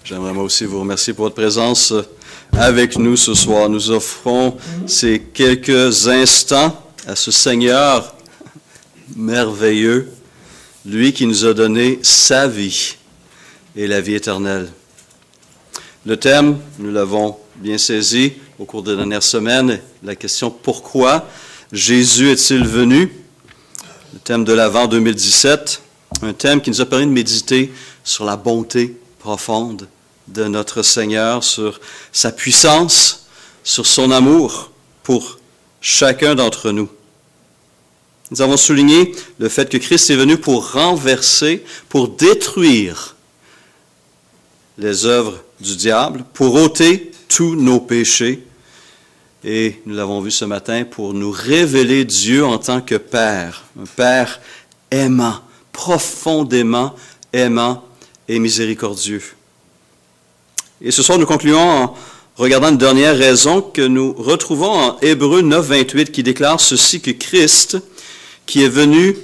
J'aimerais moi aussi vous remercier pour votre présence avec nous ce soir. Nous offrons ces quelques instants à ce Seigneur merveilleux, lui qui nous a donné sa vie et la vie éternelle. Le thème, nous l'avons bien saisi au cours des dernières semaines, la question « Pourquoi Jésus est-il venu ?» Le thème de l'Avent 2017, un thème qui nous a permis de méditer sur la bonté profonde de notre Seigneur, sur sa puissance, sur son amour pour chacun d'entre nous. Nous avons souligné le fait que Christ est venu pour renverser, pour détruire les œuvres du diable, pour ôter tous nos péchés. Et nous l'avons vu ce matin, pour nous révéler Dieu en tant que Père, un Père aimant, profondément aimant et miséricordieux. Et ce soir, nous concluons en regardant une dernière raison que nous retrouvons en Hébreux 9, 28, qui déclare ceci, que Christ, qui est venu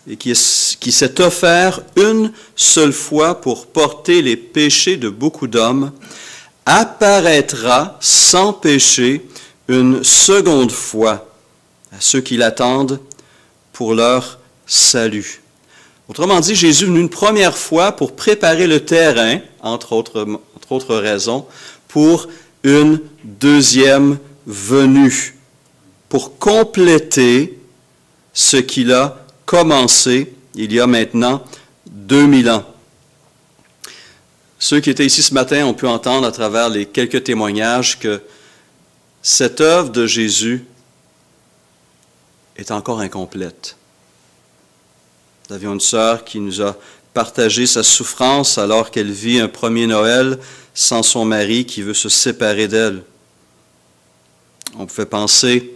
et qui s'est offert une seule fois pour porter les péchés de beaucoup d'hommes, apparaîtra sans péché une seconde fois à ceux qui l'attendent pour leur salut. Autrement dit, Jésus est venu une première fois pour préparer le terrain, entre autres raisons, pour une deuxième venue, pour compléter ce qu'il a commencé il y a maintenant 2000 ans. Ceux qui étaient ici ce matin ont pu entendre à travers les quelques témoignages que cette œuvre de Jésus est encore incomplète. Nous avions une sœur qui nous a partagé sa souffrance alors qu'elle vit un premier Noël sans son mari qui veut se séparer d'elle. On pouvait penser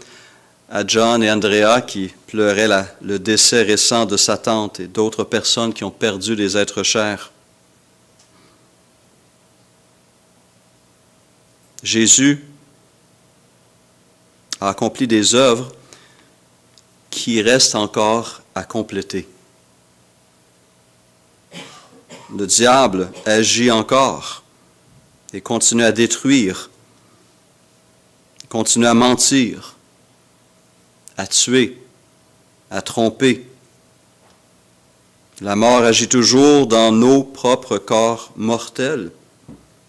à John et Andrea qui pleuraient le décès récent de sa tante et d'autres personnes qui ont perdu des êtres chers. Jésus a accompli des œuvres qui restent encore à compléter. Le diable agit encore et continue à détruire, continue à mentir, à tuer, à tromper. La mort agit toujours dans nos propres corps mortels.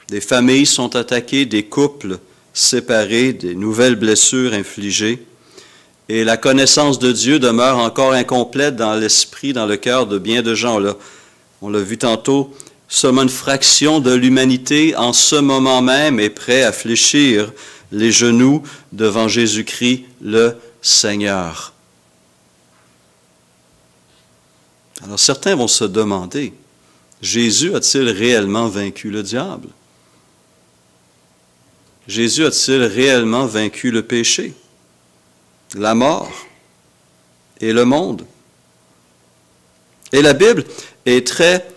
Des familles sont attaquées, des couples séparés, des nouvelles blessures infligées. Et la connaissance de Dieu demeure encore incomplète dans l'esprit, dans le cœur de bien de gens. On l'a vu tantôt, seulement une fraction de l'humanité en ce moment même est prêt à fléchir les genoux devant Jésus-Christ, le Seigneur. Alors certains vont se demander, Jésus a-t-il réellement vaincu le diable? Jésus a-t-il réellement vaincu le péché, la mort et le monde? Et la Bible est très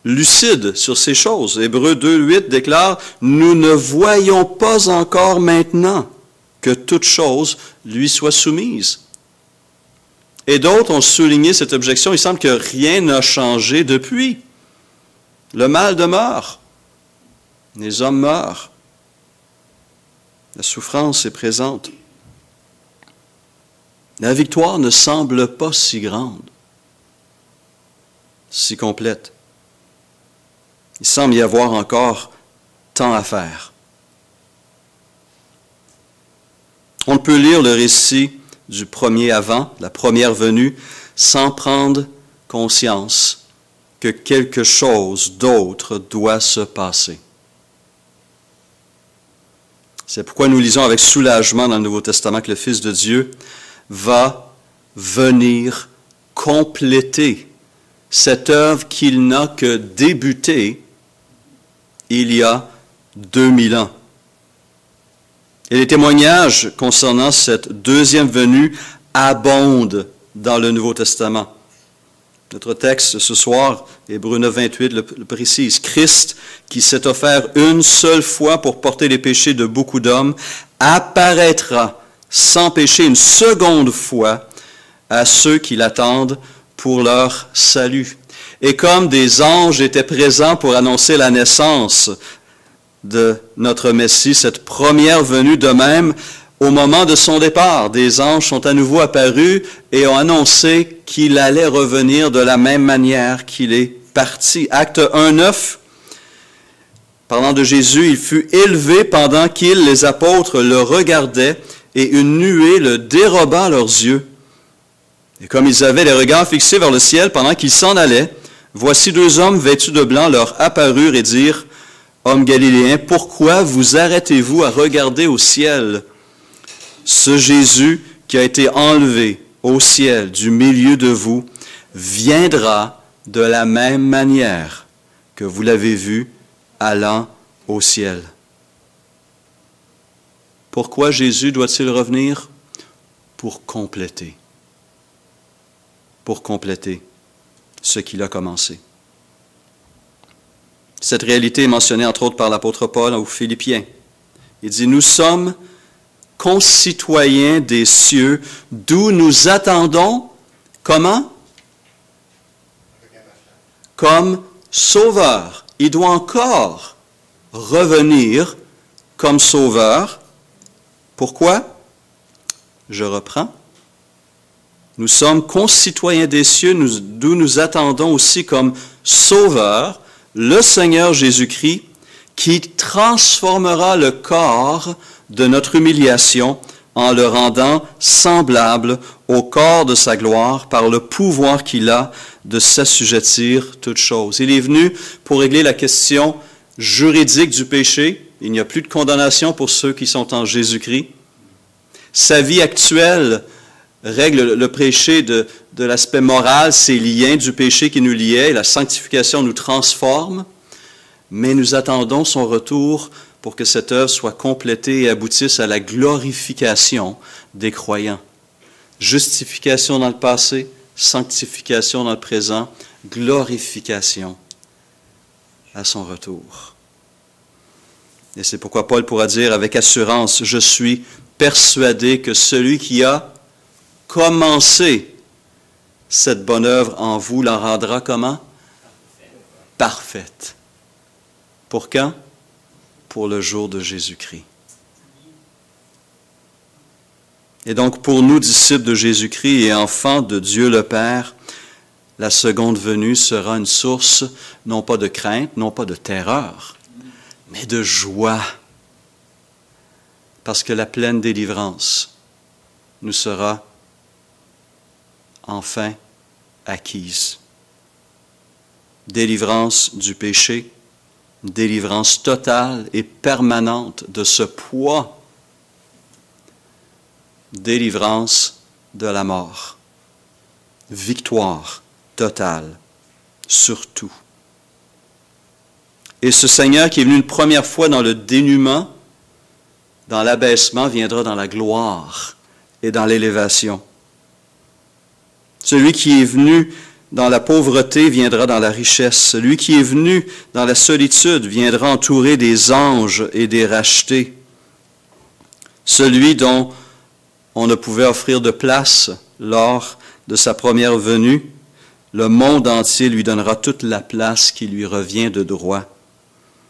lucide sur ces choses. Hébreux 2, 8 déclare « Nous ne voyons pas encore maintenant que toute chose lui soit soumise. » Et d'autres ont souligné cette objection. Il semble que rien n'a changé depuis. Le mal demeure. Les hommes meurent. La souffrance est présente. La victoire ne semble pas si grande, si complète. Il semble y avoir encore tant à faire. On ne peut lire le récit du premier Avant, la première venue, sans prendre conscience que quelque chose d'autre doit se passer. C'est pourquoi nous lisons avec soulagement dans le Nouveau Testament que le Fils de Dieu va venir compléter cette œuvre qu'il n'a que débutée il y a 2000 ans. Et les témoignages concernant cette deuxième venue abondent dans le Nouveau Testament. Notre texte ce soir, Hébreux 9, 28, le précise. Christ, qui s'est offert une seule fois pour porter les péchés de beaucoup d'hommes, apparaîtra sans péché une seconde fois à ceux qui l'attendent pour leur salut. Et comme des anges étaient présents pour annoncer la naissance de notre Messie, cette première venue, de même, au moment de son départ, des anges sont à nouveau apparus et ont annoncé qu'il allait revenir de la même manière qu'il est parti. Acte 1:9, parlant de Jésus, il fut élevé pendant qu'ils, les apôtres, le regardaient, et une nuée le déroba à leurs yeux. Et comme ils avaient les regards fixés vers le ciel pendant qu'ils s'en allaient, voici deux hommes vêtus de blanc leur apparurent et dirent, « Hommes galiléens, pourquoi vous arrêtez-vous à regarder au ciel? Ce Jésus qui a été enlevé au ciel du milieu de vous viendra de la même manière que vous l'avez vu allant au ciel. » Pourquoi Jésus doit-il revenir? Pour compléter ce qu'il a commencé. Cette réalité est mentionnée entre autres par l'apôtre Paul aux Philippiens. Il dit, « Nous sommes concitoyens des cieux, d'où nous attendons, comment? Comme sauveur. » Il doit encore revenir comme sauveur. Pourquoi? Je reprends. Nous sommes concitoyens des cieux, d'où nous attendons aussi comme sauveur le Seigneur Jésus-Christ, qui transformera le corps de notre humiliation en le rendant semblable au corps de sa gloire par le pouvoir qu'il a de s'assujettir toutes choses. Il est venu pour régler la question juridique du péché. Il n'y a plus de condamnation pour ceux qui sont en Jésus-Christ. Sa vie actuelle règle le péché de l'aspect moral, ces liens du péché qui nous liaient. La sanctification nous transforme, mais nous attendons son retour pour que cette œuvre soit complétée et aboutisse à la glorification des croyants. Justification dans le passé, sanctification dans le présent, glorification à son retour. Et c'est pourquoi Paul pourra dire avec assurance, « Je suis persuadé que celui qui a commencé cette bonne œuvre en vous la rendra comment? Parfaite. » Pour quand? Pour le jour de Jésus-Christ. Et donc, pour nous, disciples de Jésus-Christ et enfants de Dieu le Père, la seconde venue sera une source, non pas de crainte, non pas de terreur, mais de joie. Parce que la pleine délivrance nous sera enfin acquise. Délivrance du péché, délivrance totale et permanente de ce poids, délivrance de la mort, victoire totale sur tout. Et ce Seigneur qui est venu une première fois dans le dénuement, dans l'abaissement, viendra dans la gloire et dans l'élévation. Celui qui est venu dans la pauvreté viendra dans la richesse. Celui qui est venu dans la solitude viendra entourer des anges et des rachetés. Celui dont on ne pouvait offrir de place lors de sa première venue, le monde entier lui donnera toute la place qui lui revient de droit.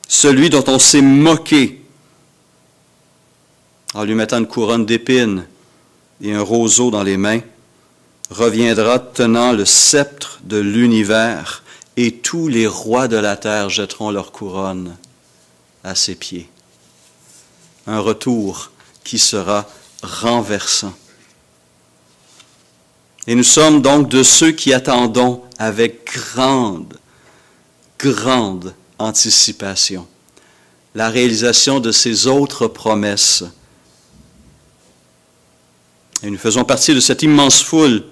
Celui dont on s'est moqué en lui mettant une couronne d'épines et un roseau dans les mains, reviendra tenant le sceptre de l'univers, et tous les rois de la terre jetteront leur couronne à ses pieds. Un retour qui sera renversant. Et nous sommes donc de ceux qui attendons avec grande anticipation la réalisation de ces autres promesses. Et nous faisons partie de cette immense foule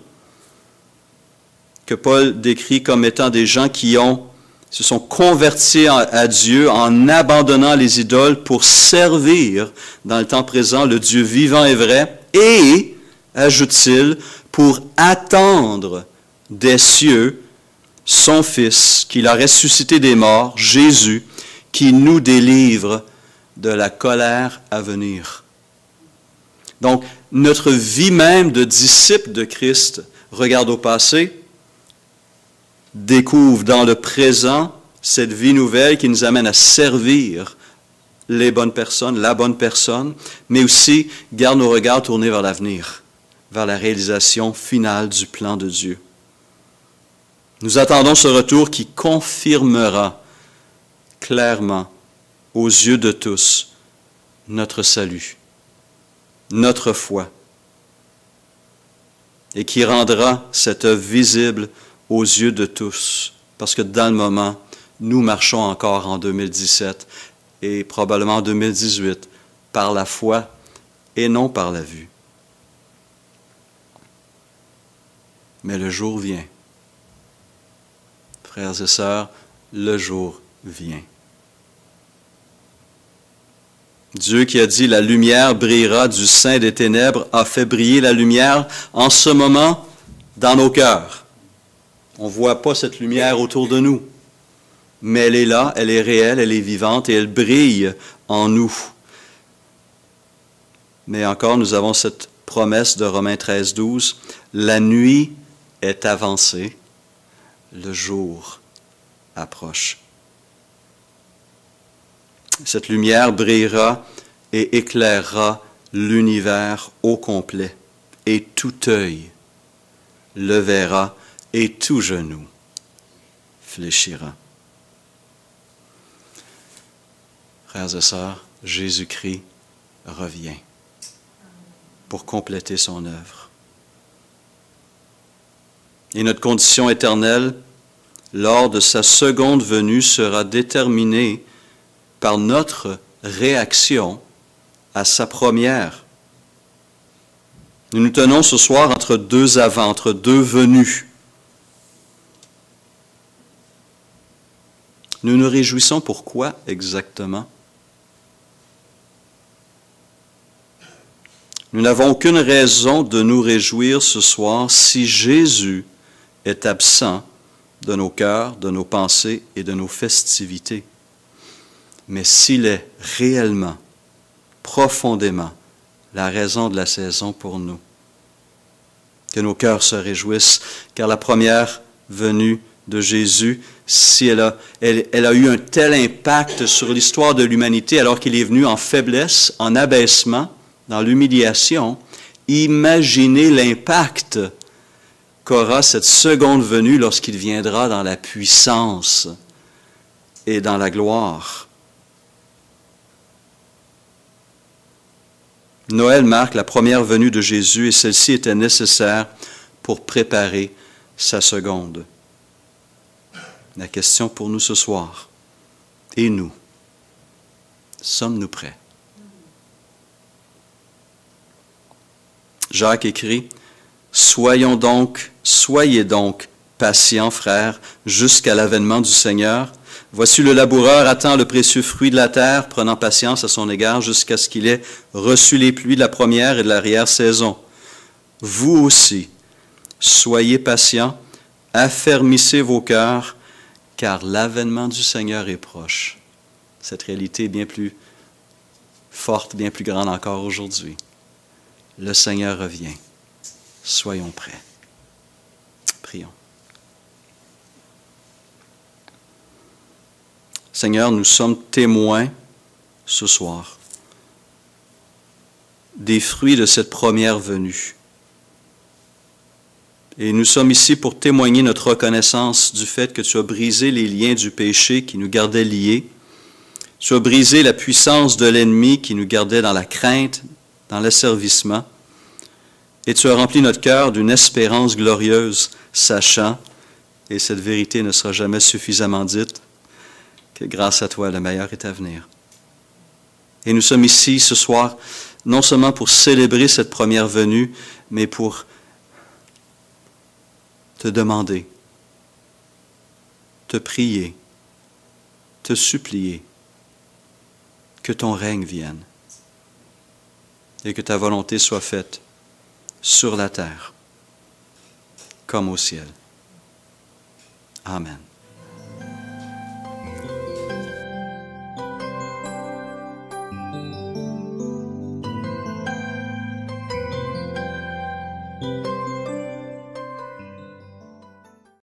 que Paul décrit comme étant des gens qui se sont convertis à Dieu en abandonnant les idoles pour servir dans le temps présent le Dieu vivant et vrai et, ajoute-t-il, pour attendre des cieux son Fils qu'il a ressuscité des morts, Jésus, qui nous délivre de la colère à venir. Donc, notre vie même de disciple de Christ regarde au passé, découvre dans le présent cette vie nouvelle qui nous amène à servir les bonnes personnes, la bonne personne, mais aussi garde nos regards tournés vers l'avenir, vers la réalisation finale du plan de Dieu. Nous attendons ce retour qui confirmera clairement aux yeux de tous notre salut, notre foi, et qui rendra cette œuvre visible aux yeux de tous, parce que dans le moment, nous marchons encore en 2017 et probablement en 2018 par la foi et non par la vue. Mais le jour vient. Frères et sœurs, le jour vient. Dieu qui a dit « La lumière brillera du sein des ténèbres » a fait briller la lumière en ce moment dans nos cœurs. On ne voit pas cette lumière autour de nous, mais elle est là, elle est réelle, elle est vivante et elle brille en nous. Mais encore, nous avons cette promesse de Romains 13, 12. La nuit est avancée, le jour approche. Cette lumière brillera et éclairera l'univers au complet, et tout œil le verra, et tout genou fléchira. Frères et sœurs, Jésus-Christ revient pour compléter son œuvre. Et notre condition éternelle, lors de sa seconde venue, sera déterminée par notre réaction à sa première. Nous nous tenons ce soir entre deux avants, entre deux venues. Nous nous réjouissons pourquoi exactement? Nous n'avons aucune raison de nous réjouir ce soir si Jésus est absent de nos cœurs, de nos pensées et de nos festivités. Mais s'il est réellement, profondément, la raison de la saison pour nous, que nos cœurs se réjouissent, car la première venue de Jésus, si elle a eu un tel impact sur l'histoire de l'humanité alors qu'il est venu en faiblesse, en abaissement, dans l'humiliation, imaginez l'impact qu'aura cette seconde venue lorsqu'il viendra dans la puissance et dans la gloire. Noël marque la première venue de Jésus et celle-ci était nécessaire pour préparer sa seconde. La question pour nous ce soir, et nous, sommes-nous prêts? Jacques écrit, « Soyez donc patients, frères, jusqu'à l'avènement du Seigneur. Voici le laboureur attend le précieux fruit de la terre, prenant patience à son égard jusqu'à ce qu'il ait reçu les pluies de la première et de l'arrière-saison. Vous aussi, soyez patients, affermissez vos cœurs, car l'avènement du Seigneur est proche. » Cette réalité est bien plus forte, bien plus grande encore aujourd'hui. Le Seigneur revient. Soyons prêts. Prions. Seigneur, nous sommes témoins ce soir des fruits de cette première venue. Et nous sommes ici pour témoigner notre reconnaissance du fait que tu as brisé les liens du péché qui nous gardaient liés. Tu as brisé la puissance de l'ennemi qui nous gardait dans la crainte, dans l'asservissement. Et tu as rempli notre cœur d'une espérance glorieuse, sachant, et cette vérité ne sera jamais suffisamment dite, que grâce à toi, le meilleur est à venir. Et nous sommes ici ce soir, non seulement pour célébrer cette première venue, mais pour te demander, te prier, te supplier que ton règne vienne et que ta volonté soit faite sur la terre comme au ciel. Amen.